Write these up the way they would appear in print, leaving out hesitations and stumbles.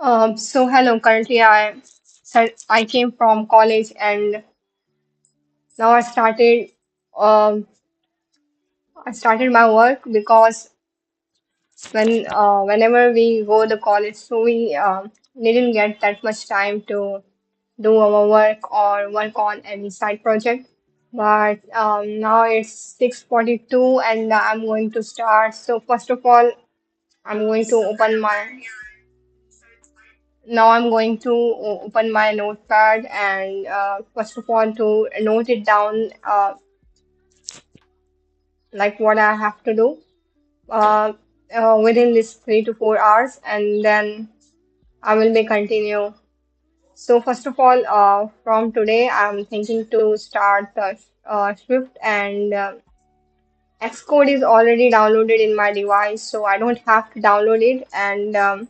So hello, currently I came from college and now um I started my work because whenever we go to college, so we didn't get that much time to do our work or work on any side project. But now it's 6:42 and I'm going to start. So first of all, I'm going to open my Now I'm going to open my notepad and first of all to note it down like what I have to do uh, within this 3 to 4 hours, and then I will be continue. So first of all, from today I'm thinking to start the Swift, and Xcode is already downloaded in my device, so I don't have to download it. And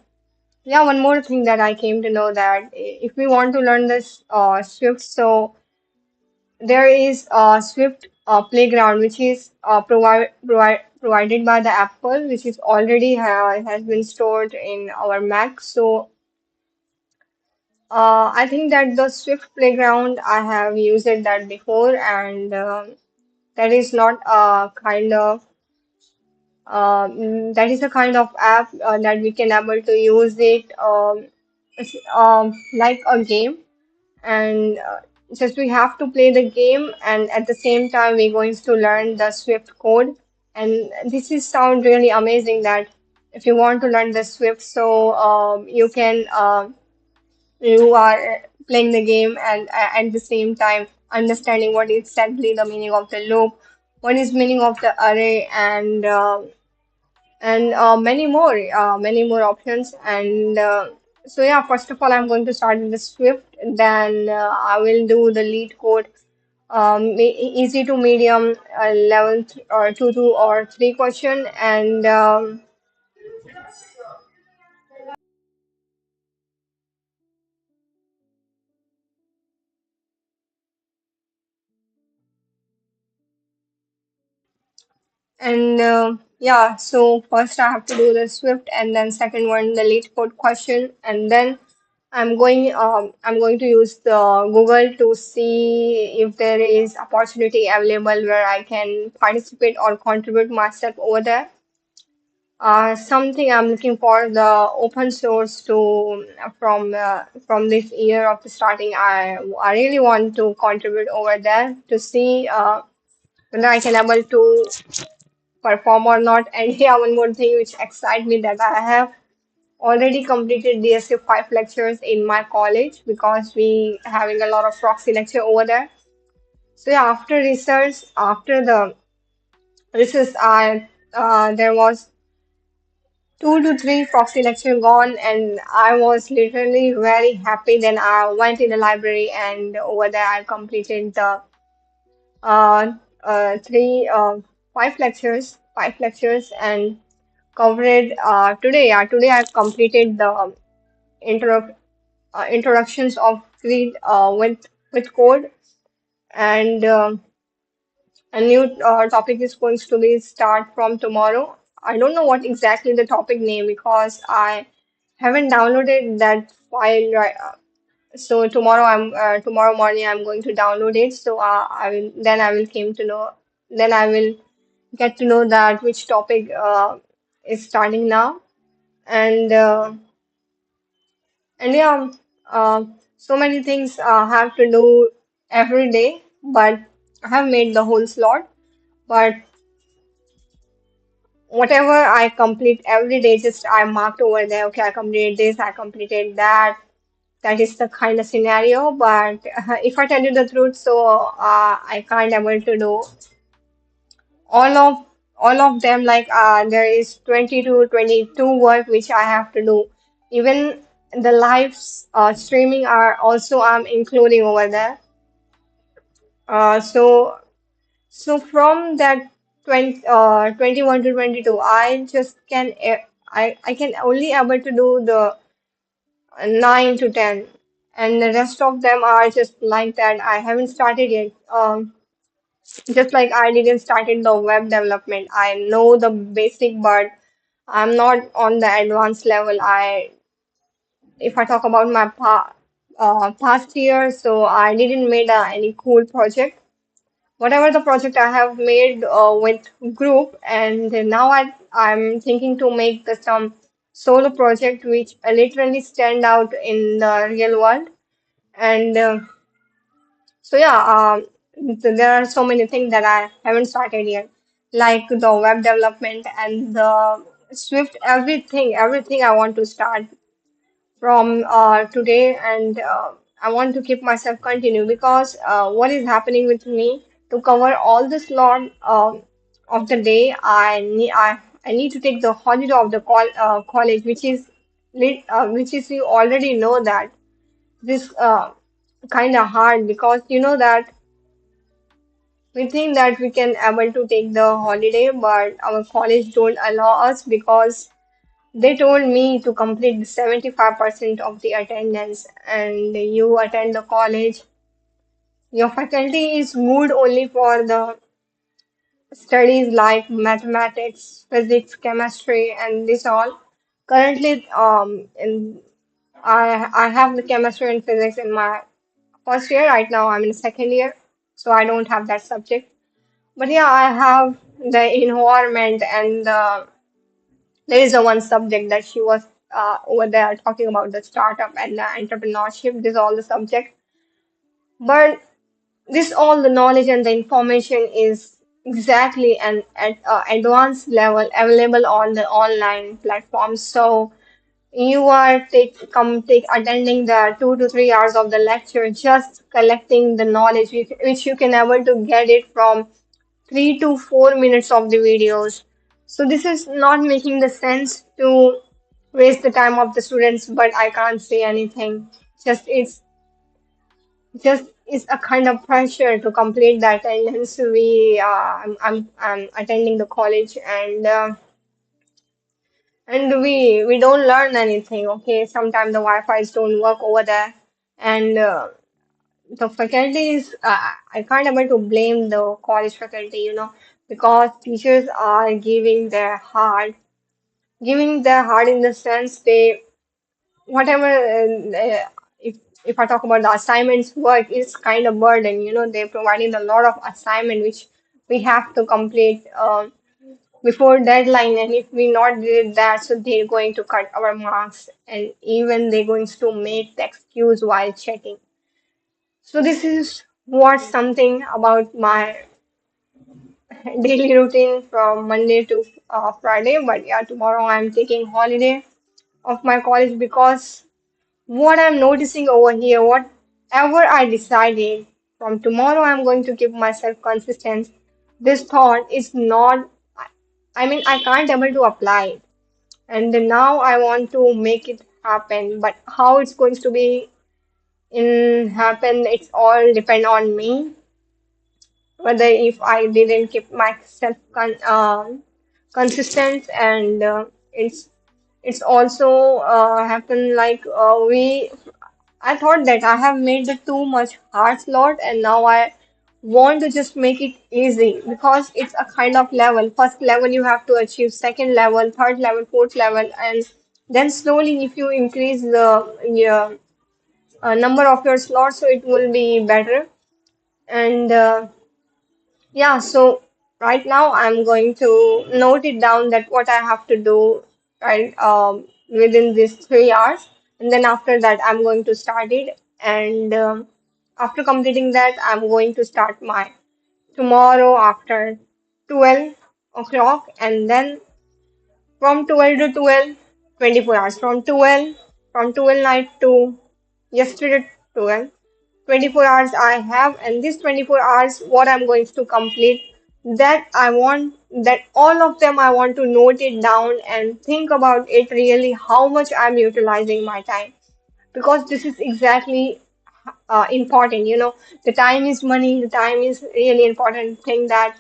yeah, one more thing that I came to know that if we want to learn this Swift, so there is a Swift playground which is provided by the Apple, which is already has been stored in our Mac. So I think that the Swift playground I have used it that before, and that is not a kind of that is a kind of app that we can able to use it like a game, and just we have to play the game, and at the same time we're going to learn the Swift code. And this is sound really amazing that if you want to learn the Swift, so you are playing the game and at the same time understanding what is exactly the meaning of the loop, what is meaning of the array, and many more options. And so yeah, first of all, I'm going to start with the Swift. Then I will do the lead code, easy to medium level or two or three question, and yeah. So first I have to do the Swift, and then second one the lead code question, and then I'm going to use the Google to see if there is opportunity available where I can participate or contribute myself over there. Something I'm looking for the open source to from this year of the starting. I really want to contribute over there to see whether I can able to perform or not. And yeah, one more thing which excites me that I have already completed DSC 5 lectures in my college because we having a lot of proxy lecture over there. So yeah, after the research, I there was 2 to 3 proxy lecture gone, and I was literally very happy. Then I went in the library, and over there I completed the uh, three 5 lectures and covered today. Yeah, today I've completed the intro introductions of Creed with code, and a new topic is going to be start from tomorrow. I don't know what exactly the topic name because I haven't downloaded that file right. So tomorrow morning I'm going to download it. So I will came to know then I will get to know that which topic is starting now. And yeah, so many things have to do every day, but I have made the whole slot. But whatever I complete every day, just I marked over there. Okay, I completed this, I completed that. That is the kind of scenario. But if I tell you the truth, so I can't able to do all of all of them. Like there is 20 to 22 work which I have to do. Even the live streaming are also I'm including over there. So from that 21 to 22, I just I can only able to do the 9 to 10, and the rest of them are just like that. I haven't started yet. Just like I didn't started the web development. I know the basic, but I'm not on the advanced level. I if I talk about my past year, so I didn't made any cool project. Whatever the project I have made with group, and now I'm thinking to make some solo project which literally stand out in the real world. And so yeah, there are so many things that I haven't started yet, like the web development and the Swift, everything I want to start from today, and I want to keep myself continue because what is happening with me to cover all the slot of the day, I need to take the holiday of the college, which is you already know that this kind of hard because you know that we think that we can able to take the holiday, but our college don't allow us because they told me to complete 75% of the attendance, and you attend the college. Your faculty is moved only for the studies like mathematics, physics, chemistry, and this all. Currently, I have the chemistry and physics in my first year. Right now, I'm in second year, so I don't have that subject. But yeah, I have the environment and there is a one subject that she was over there talking about the startup and the entrepreneurship. This all the subject, but this all the knowledge and the information is exactly and at advanced level available on the online platforms. So you are take attending the 2 to 3 hours of the lecture, just collecting the knowledge which you can able to get it from 3 to 4 minutes of the videos. So this is not making the sense to waste the time of the students, but I can't say anything. Just it's a kind of pressure to complete the attendance. I'm attending the college and we don't learn anything. Okay, sometimes the Wi-Fi's don't work over there, and the faculty is I can't able to blame the college faculty, because teachers are giving their heart in the sense they whatever if I talk about the assignments work is kind of burden, they're providing a lot of assignment which we have to complete before deadline, and if we not did that, so they're going to cut our marks, and even they're going to make the excuse while checking. So this is what something about my daily routine from Monday to Friday. But yeah, tomorrow I'm taking holiday of my college because what I'm noticing over here, whatever I decided from tomorrow, I'm going to keep myself consistent. This thought is not, I mean, I can't able to apply it. And then now I want to make it happen. But how it's going to be in happen, it's all depend on me. Whether if I didn't keep myself consistent, and it's also happened like we I thought that I have made the too much hard slot, and now I want to just make it easy because it's a kind of level. First level you have to achieve, second level, third level, fourth level, and then slowly if you increase the number of your slots, so it will be better. And yeah, so right now I'm going to note it down that what I have to do right within these 3 hours, and then after that I'm going to start it. And after completing that, I'm going to start my tomorrow after 12 o'clock, and then from 12 to 12, 24 hours. From 12 night to yesterday 12, 24 hours I have, and this 24 hours, what I'm going to complete, that I want, that all of them I want to note it down and think about it really, how much I'm utilizing my time. Because this is exactly important, the time is money, the time is really important thing that,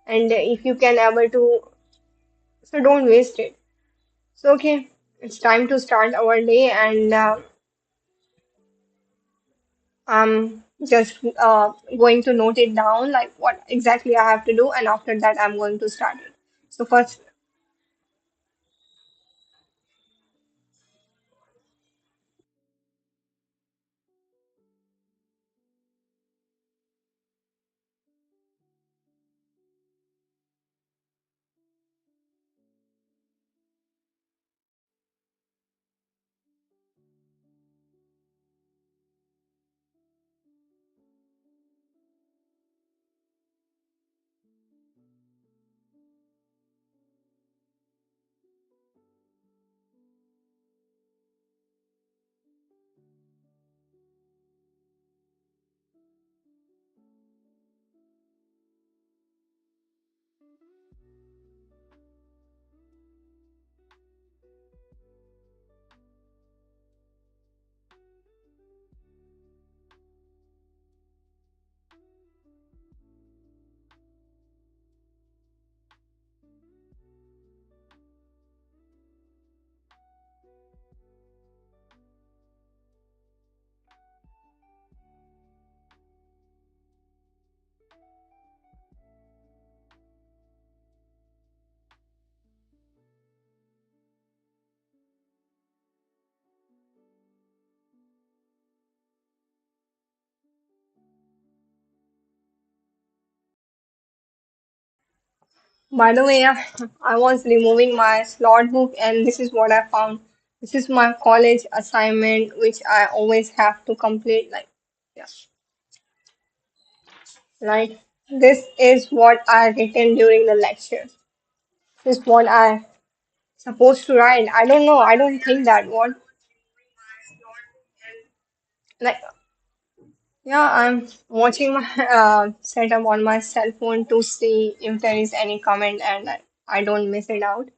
and if you can able to, so don't waste it. So, okay, it's time to start our day, and I'm just going to note it down, like what exactly I have to do, and after that, I'm going to start it. So, first, By the way, I was removing my slot book and this is what I found. This is my college assignment, which I always have to complete. Like, yeah, like this is what I written during the lecture. This is what I supposed to write. I don't know. I don't think that what like. Yeah, I'm watching my setup on my cell phone to see if there is any comment and I don't miss it out.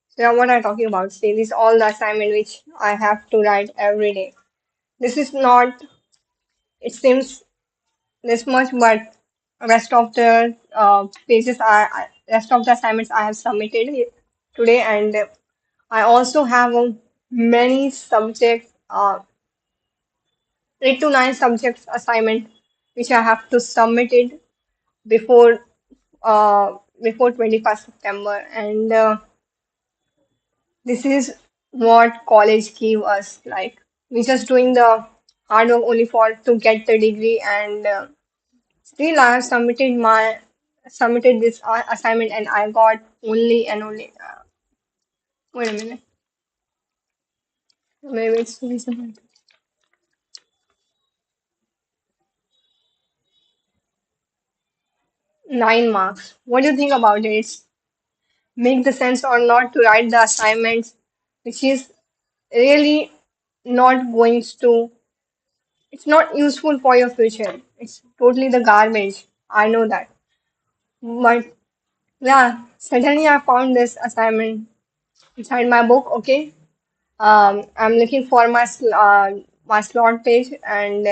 So yeah, what I'm talking about. See, this is all the assignment which I have to write every day. This is not, it seems this much, but rest of the pages rest of the assignments I have submitted today, and I also have many subjects, 8 to 9 subjects assignment which I have to submit it before before 21st September, and this is what college gave us. Like we just doing the hard work only for to get the degree, and still I have submitted this assignment, and I got only and only. Wait a minute, maybe it's reasonable. 9 marks. What do you think about it? It's make the sense or not to write the assignments, which is really not going to. It's not useful for your future. It's totally the garbage. I know that. But yeah, suddenly I found this assignment inside my book. Okay, I'm looking for my slot page, and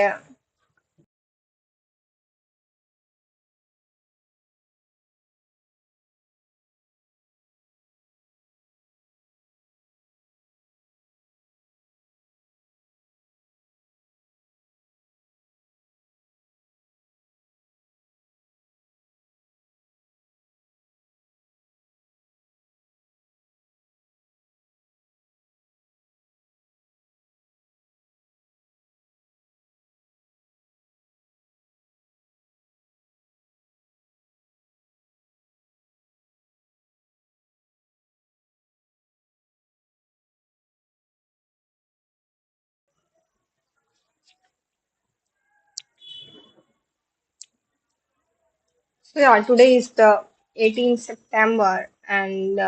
so yeah, today is the 18th September, and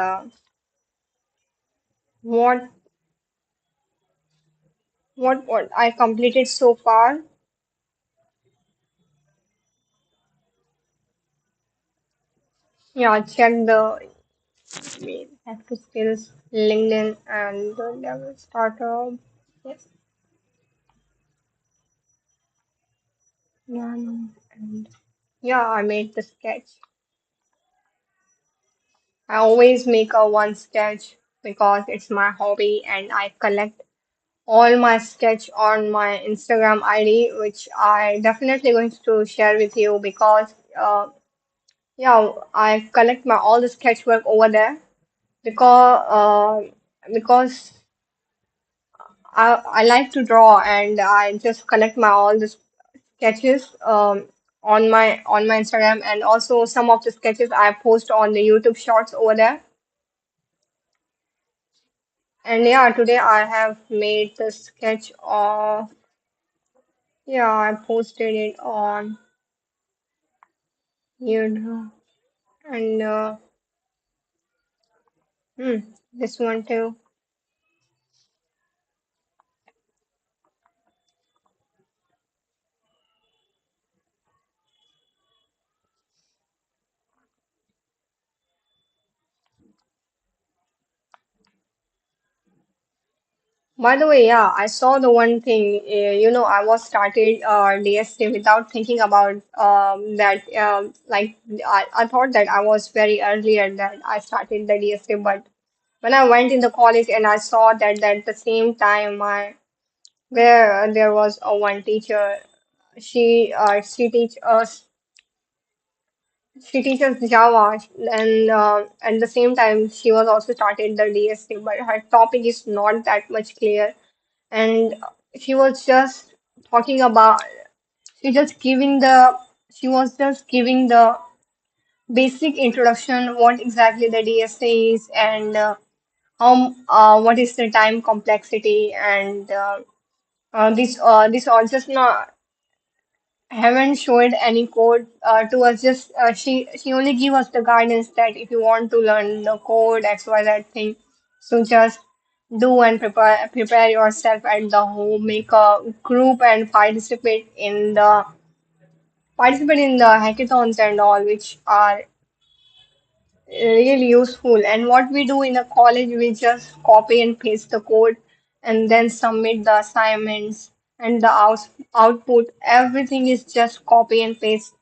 what what I completed so far. Yeah, check the active skills, LinkedIn, and the level startup. Yes, yeah, no, and yeah, I made the sketch. I always make a one sketch because it's my hobby, and I collect all my sketch on my Instagram ID, which I definitely going to share with you because yeah, I collect my all the sketch work over there because I like to draw, and I just collect my all the sketches on my Instagram, and also some of the sketches I post on the YouTube Shorts over there. And yeah, today I have made the sketch of, yeah, I posted it on YouTube, and hmm, this one too. By the way, yeah, I saw the one thing. I was started DSA without thinking about that. I thought that I was very earlier that I started the DSA, but when I went in the college and I saw that at the same time, where there was a one teacher, she teach us she teaches Java, and at the same time she was also started the DSA, but her topic is not that much clear, and she was just talking about she just giving the she was just giving the basic introduction, what exactly the DSA is, and what is the time complexity, and this all just not haven't showed any code to us. Just she only give us the guidance that if you want to learn the code XYZ thing, so just do and prepare yourself at the home, make a group and participate in the hackathons and all, which are really useful. And what we do in the college, we just copy and paste the code and then submit the assignments and the output. Everything is just copy and paste.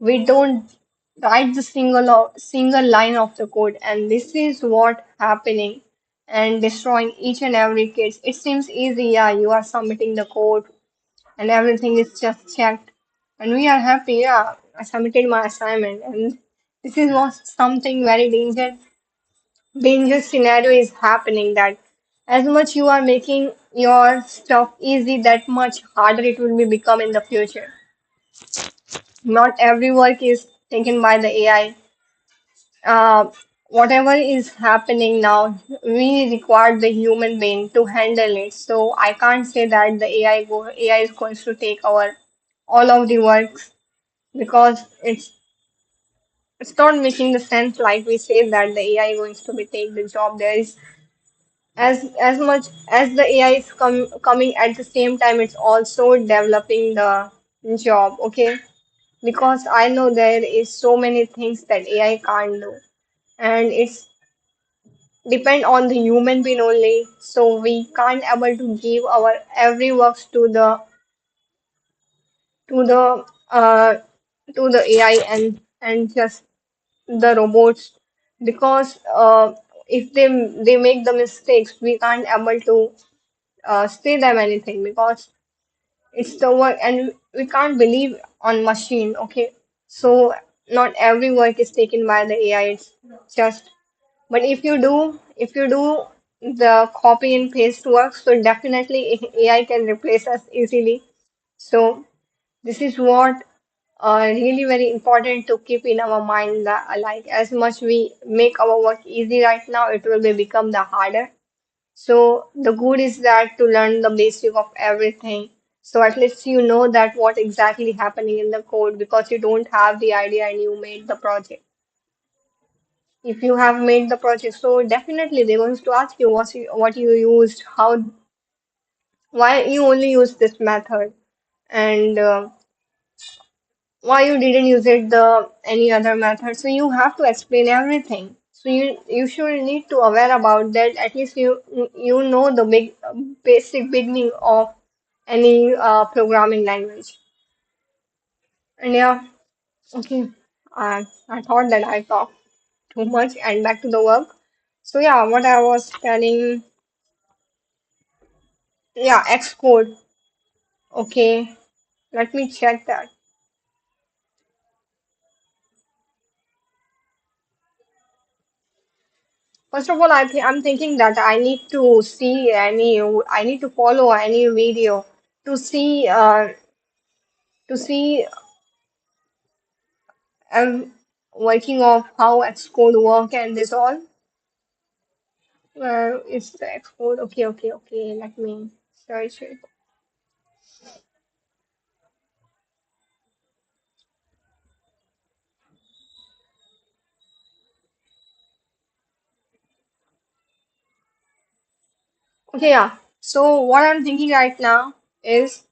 We don't write the single line of the code, and this is what happening and destroying each and every case. It seems easy, yeah, you are submitting the code and everything is just checked, and we are happy, yeah, I submitted my assignment. And this is what something very dangerous scenario is happening, that as much you are making your stuff easy, that much harder it will be become in the future. Not every work is taken by the AI. Whatever is happening now, we require the human being to handle it. So I can't say that the AI is going to take our all of the works, because it's not making the sense. Like we say that the AI is going to be take the job. There is as much as the AI is coming at the same time, it's also developing the job. Okay, because I know there is so many things that AI can't do, and it's depend on the human being only. So we can't able to give our every works to the uh to the AI and just the robots, because if they make the mistakes, we can't able to say them anything, because it's the work, and we can't believe on machine. Okay, so not every work is taken by the AI. It's just, but if you do the copy and paste work, so definitely AI can replace us easily. So this is what really very important to keep in our mind, that like as much we make our work easy right now, it will be become the harder. So the good is that to learn the basic of everything. So at least you know that what exactly happening in the code, because you don't have the idea and you made the project. If you have made the project, so definitely they're going to ask you what you used, how, why you only use this method, and why you didn't use it the any other method. So you have to explain everything. So you should need to aware about that. At least you know the basic beginning of any programming language. And yeah, okay. I thought that I talked too much, and back to the work. So yeah, what I was telling, yeah, Xcode. Okay, let me check that. First of all, I'm thinking that I need to follow any video to see to see working of how Xcode work and this all. Where is the Xcode? Okay, okay, okay. Let me search it. Okay, yeah. So is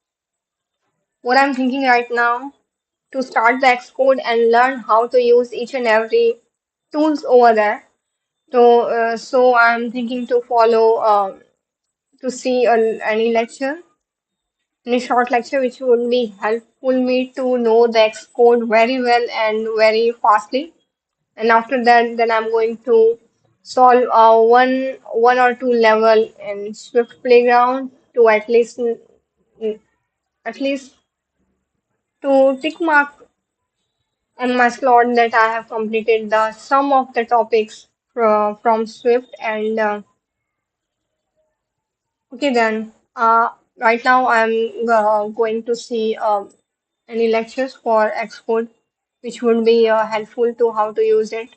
what I'm thinking right now to start the Xcode and learn how to use each and every tools over there. So I'm thinking to follow to see any lecture, any short lecture, which would be helpful me to know the Xcode very well and very fastly. And after that, then I'm going to solve one or two level in Swift Playground to at least to tick mark on my slot that I have completed the sum of the topics from Swift. And okay, then right now I'm going to see any lectures for Xcode. which would be helpful to how to use it.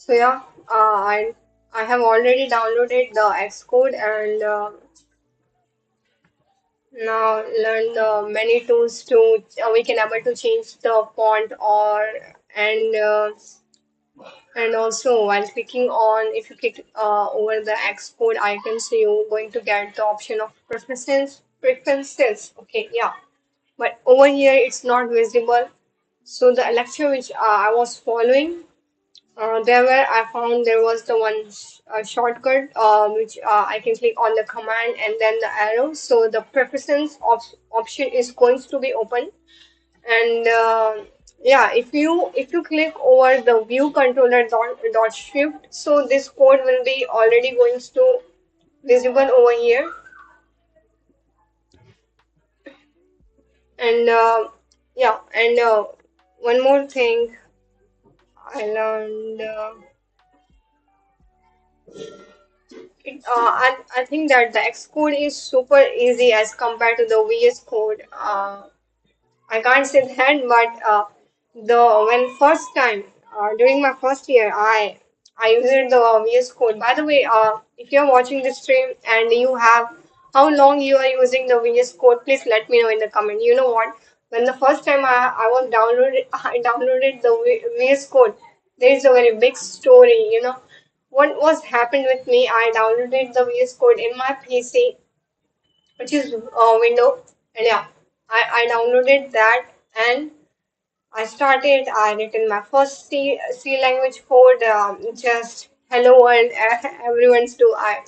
So yeah, I have already downloaded the Xcode and now learn the many tools to we can able to change the font or and uh, and also while clicking on if you click over the Xcode icons, you're going to get the option of preferences. Okay, yeah, but over here it's not visible. So the lecture which I was following, there where I found there was the one shortcut which I can click on the command and then the arrow. So the preference of option is going to be open. And yeah, if you click over the view controller dot shift, so this code will be already going to visible over here. And yeah, and one more thing I learned. I think that the Xcode is super easy as compared to the VS Code. I can't say that, but the when first time during my first year, I used the VS Code. By the way, if you're watching this stream and you have how long you are using the VS Code, please let me know in the comment. You know what? When the first time I was downloaded I downloaded the VS Code, there is a very big story. You know what was happened with me? I downloaded the VS Code in my PC, which is Windows, and yeah, I downloaded that and I written my first C language code, just hello world, everyone's do. I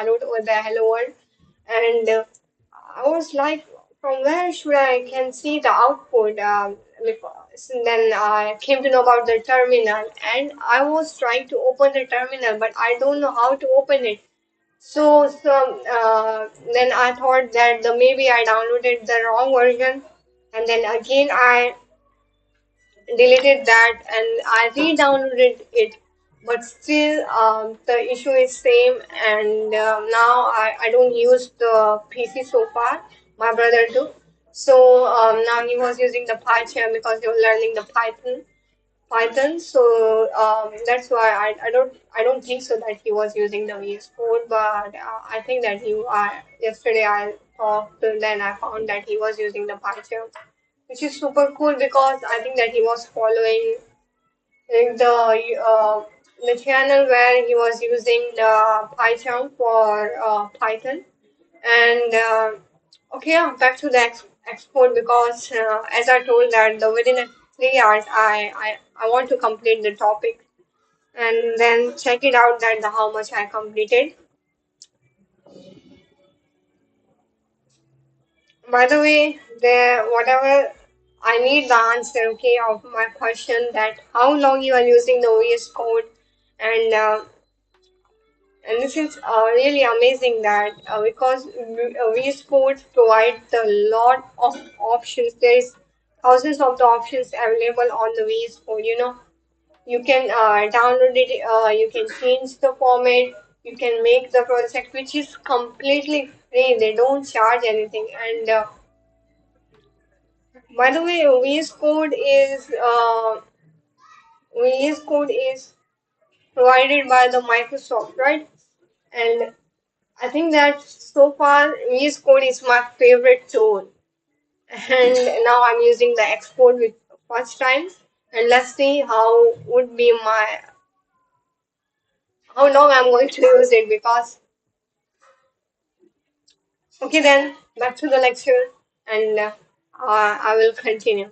wrote over the hello world, and I was like, from where should I can see the output? Then I came to know about the terminal, and I was trying to open the terminal, but I don't know how to open it. Then I thought that maybe I downloaded the wrong version, and then again I deleted that and I re-downloaded it. But still, the issue is same, and now I don't use the PC so far. My brother do. So now he was using the PyCharm because he was learning the Python. So that's why I don't think so that he was using the VS Code, but I think that yesterday I talked then I found that he was using the PyCharm, which is super cool because I think that he was following like the channel where he was using the PyCharm for Python. And okay, yeah, back to the export because as I told that the within 3 hours I want to complete the topic and then check it out that the how much I completed. By the way, there whatever I need the answer, okay, of my question that how long you are using the VS Code, and and this is really amazing that because VS Code provides a lot of options. There is thousands of the options available on the VS Code. You know, you can download it. You can change the format. You can make the project, which is completely free. They don't charge anything, and by the way, VS Code is provided by the Microsoft, right? And I think that so far VS Code is my favorite tool. And now I'm using the export with first time. And let's see how long I'm going to use it because okay then back to the lecture and I will continue.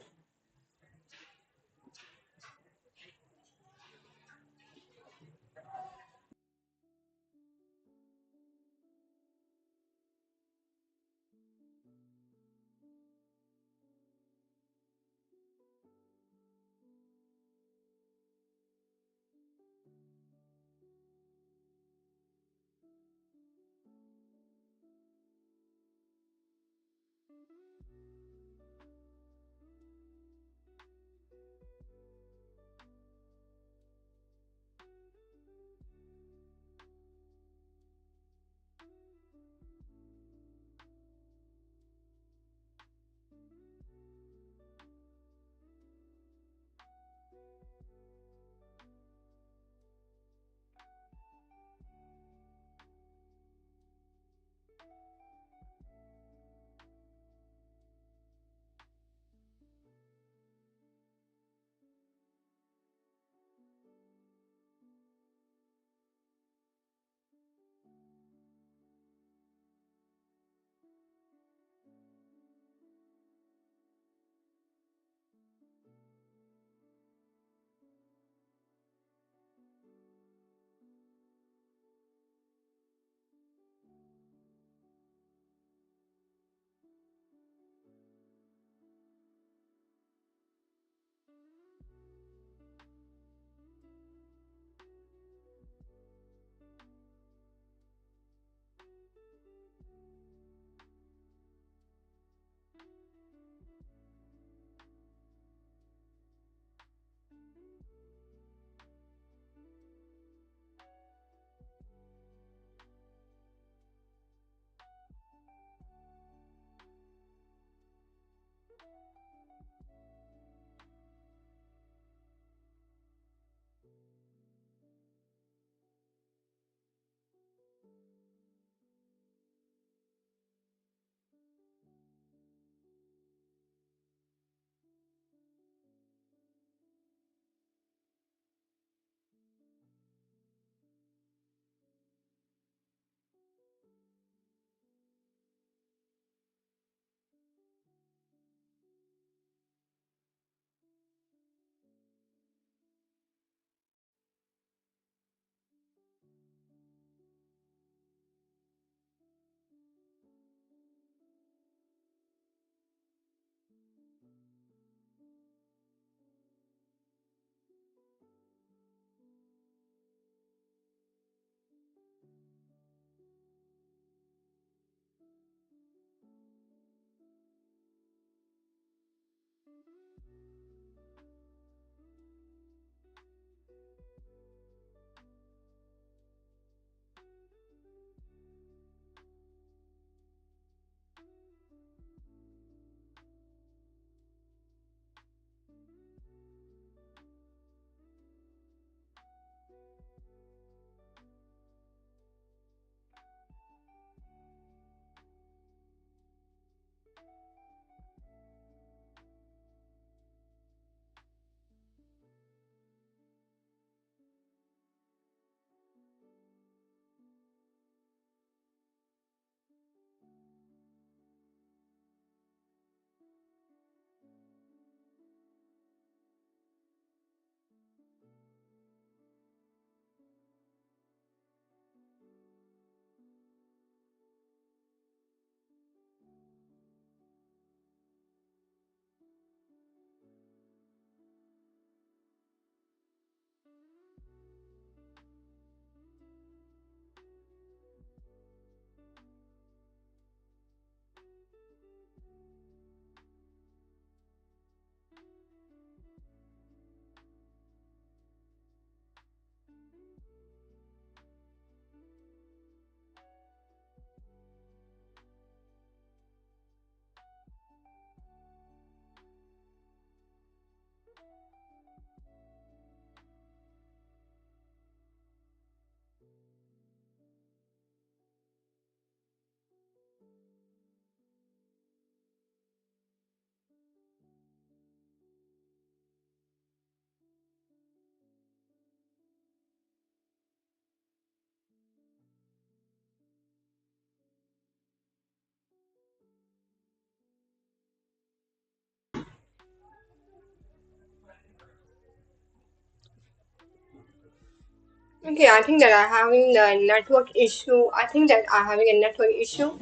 Okay, I think that I'm having the network issue. I think that I'm having a network issue,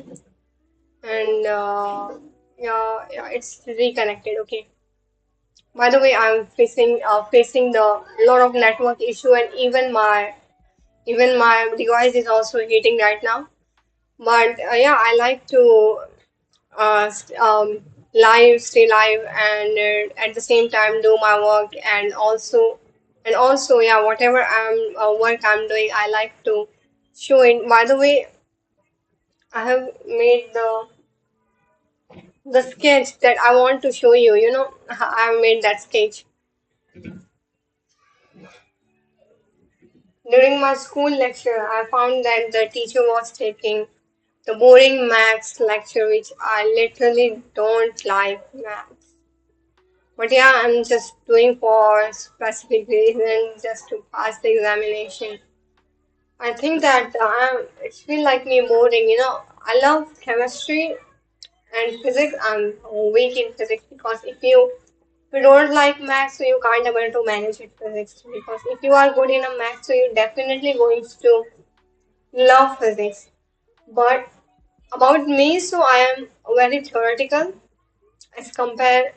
and yeah, it's reconnected. Okay. By the way, I'm facing the lot of network issue, and even my device is also heating right now. But yeah, I like to stay live, and at the same time do my work, and also yeah, whatever work I'm doing, I like to show it. By the way, I have made the sketch that I want to show you. I have made that sketch during my school lecture. I found that the teacher was taking the boring maths lecture, which I literally don't like maths. But yeah, I'm just doing for specific reason just to pass the examination. I think that it's feel like me boring. I love chemistry and physics. I'm weak in physics because if you don't like math, so you can't able to manage it physics. Because if you are good in a math, so you're definitely going to love physics. But about me, so I am very theoretical as compare.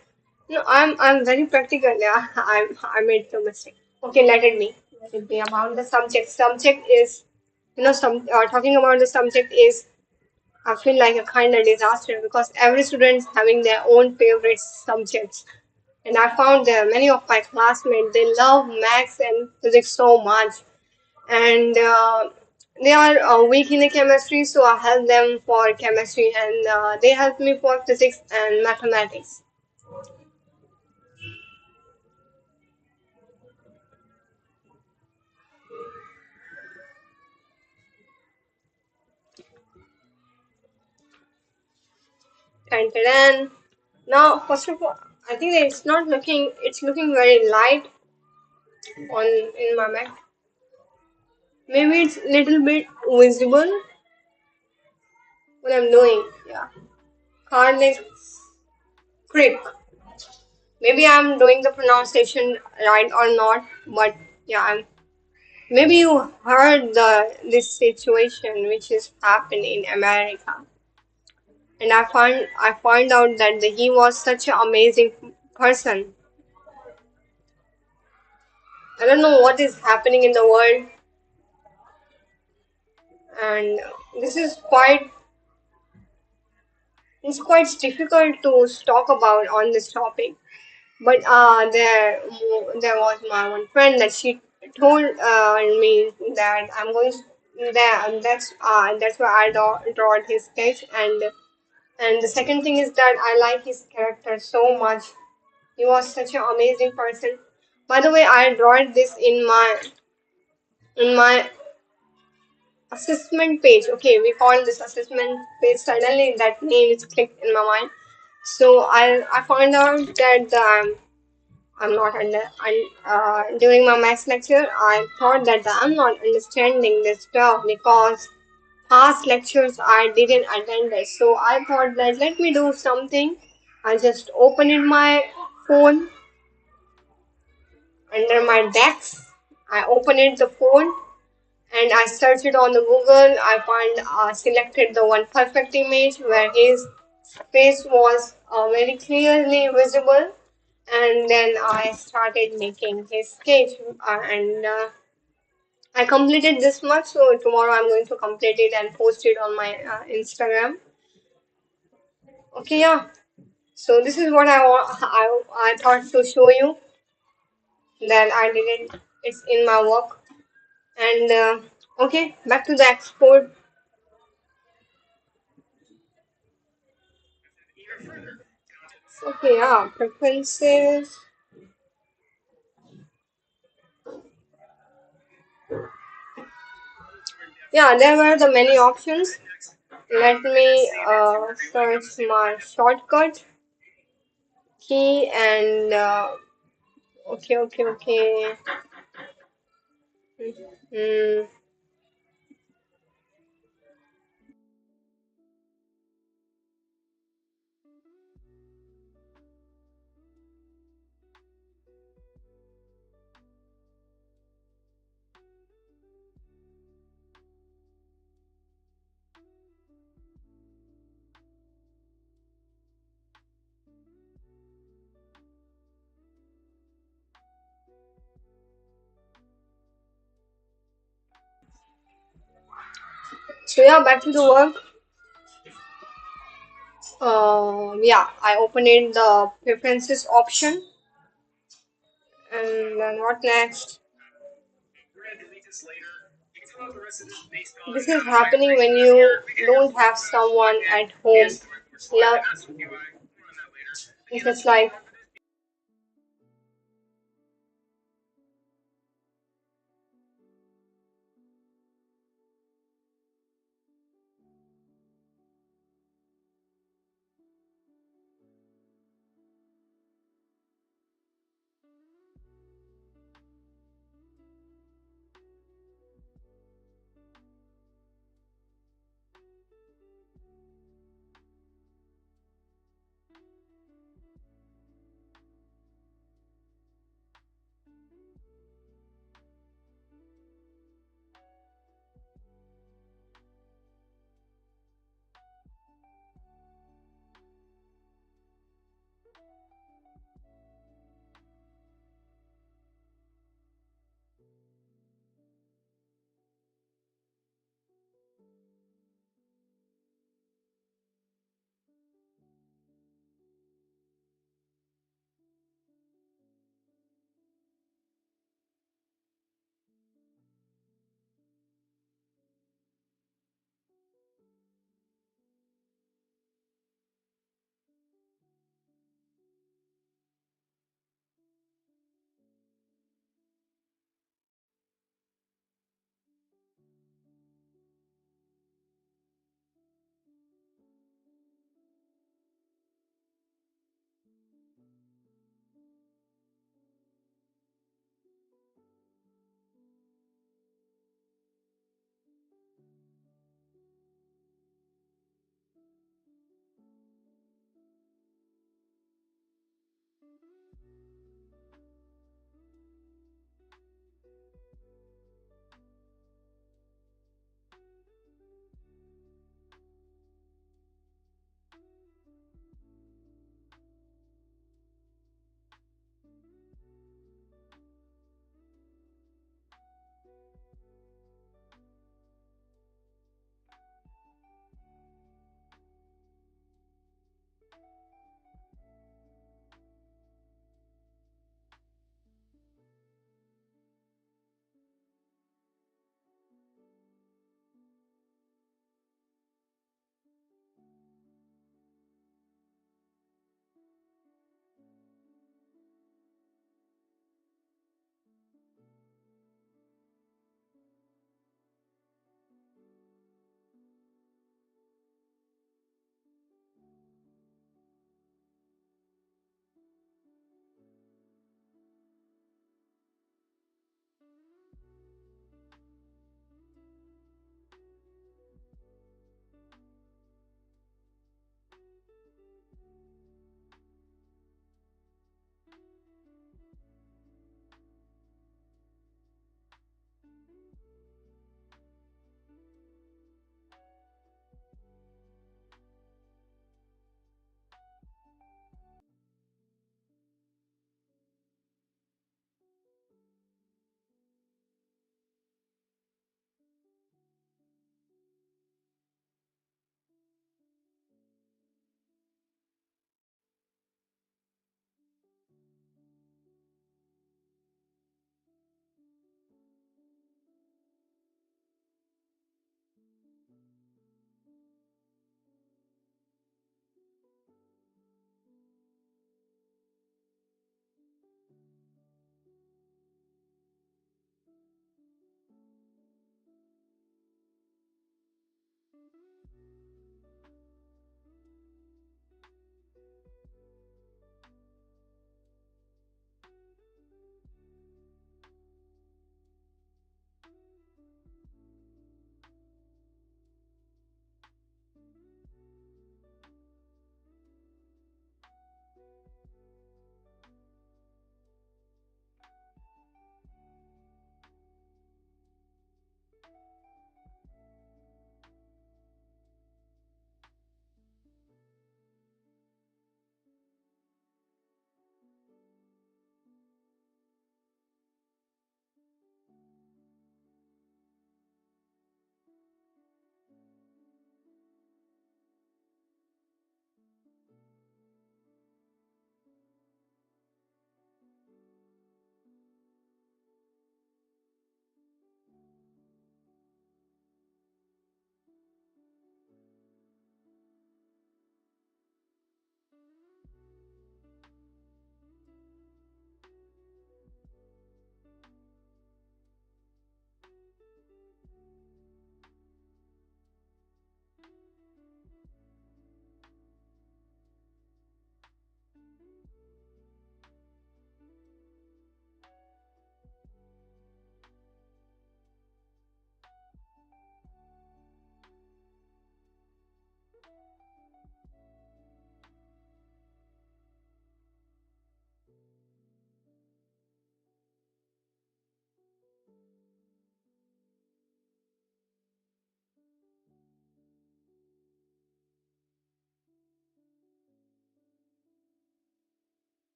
No, I'm very practical. Yeah, I made the mistake. Okay, let it be about the subject. Subject is, some talking about the subject is, I feel like a kind of disaster because every student's having their own favorite subjects. And I found that many of my classmates, they love maths and physics so much. And they are weak in the chemistry, so I help them for chemistry, and they help me for physics and mathematics. And now, first of all, I think that it's looking very light on in my Mac. Maybe it's little bit visible what I'm doing. Yeah. Cardiac creep. Maybe I'm doing the pronunciation right or not, but yeah, maybe you heard this situation which is happening in America, and I found out that he was such an amazing person. I don't know what is happening in the world, and this is quite difficult to talk about on this topic. But there was my one friend that she told me that I'm going there, and that's why I draw his sketch. And the second thing is that I like his character so much. He was such an amazing person. By the way, I draw this in my assessment page. Okay, we call this assessment page. Suddenly, that name is clicked in my mind. So I found out that I'm not during my maths lecture. I thought that I'm not understanding this stuff because past lectures I didn't attend it. So I thought that let me do something. I just opened my phone under my desk. I opened the phone and I searched it on the Google. I selected the one perfect image where his face was very clearly visible, and then I started making his sketch, and I completed this much. So tomorrow I'm going to complete it and post it on my Instagram. Okay, yeah. So this is what I thought to show you that I did it. It's in my work. And okay, back to the export. Okay, yeah, preferences. Yeah, there were the many options. Let me search my shortcut key, and okay. Mm, So yeah, back to the work. Yeah, I opened in the preferences option, and then what next? This is happening when you don't have someone at home. Love, it's just like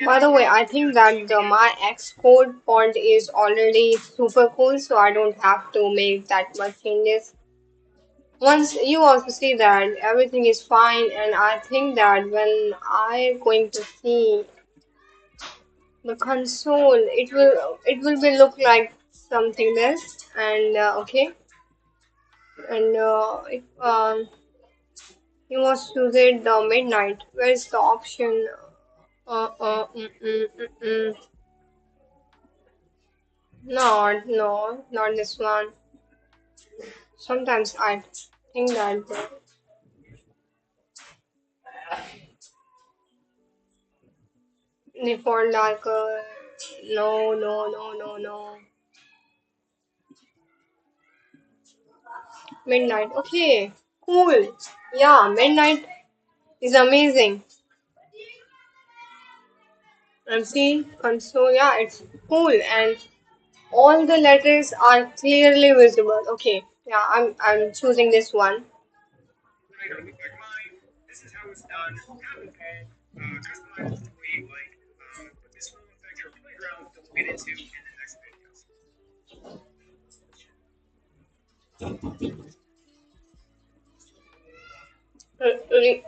By the way, I think that my Xcode font is already super cool, so I don't have to make that much changes. Once you also see that everything is fine, and I think that when I'm going to see the console, it will be look like something this, and okay, and if you must use it the midnight. Where's the option? Uh, uh, mm, mm, mm, mm. Not this one. Sometimes I think that default like no. Midnight. Okay, cool. Yeah, midnight is amazing. And see console. Yeah, it's cool, and all the letters are clearly visible. Okay. Yeah, I'm choosing this one. Re-